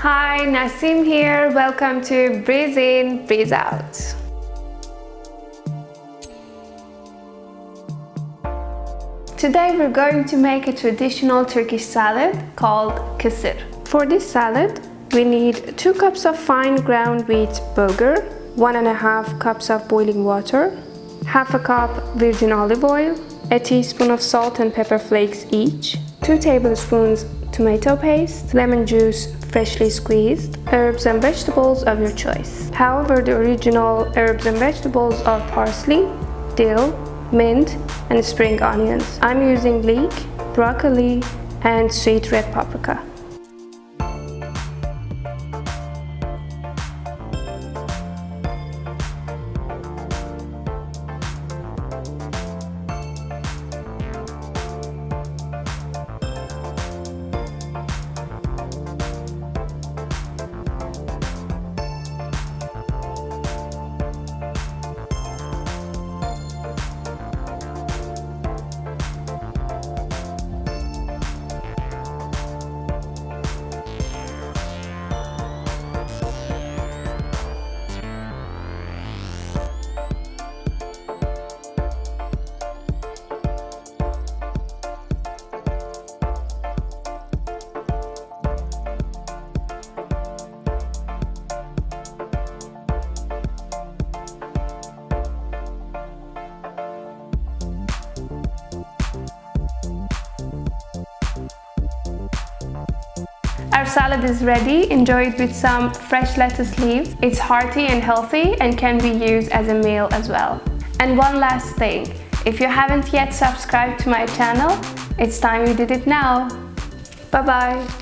Hi, Nasim here. Welcome to Breeze In, Breeze Out. Today we're going to make a traditional Turkish salad called kısır. For this salad, we need 2 cups of fine ground wheat bulgur, 1.5 cups of boiling water, half a cup virgin olive oil, a teaspoon of salt and pepper flakes each, 2 tablespoons tomato paste, lemon juice freshly squeezed, herbs and vegetables of your choice. However, the original herbs and vegetables are parsley, dill, mint, and spring onions. I'm using leek, broccoli, and sweet red paprika. Our salad is ready. Enjoy it with some fresh lettuce leaves. It's hearty and healthy and can be used as a meal as well. And one last thing, if you haven't yet subscribed to my channel, it's time you did it now. Bye bye.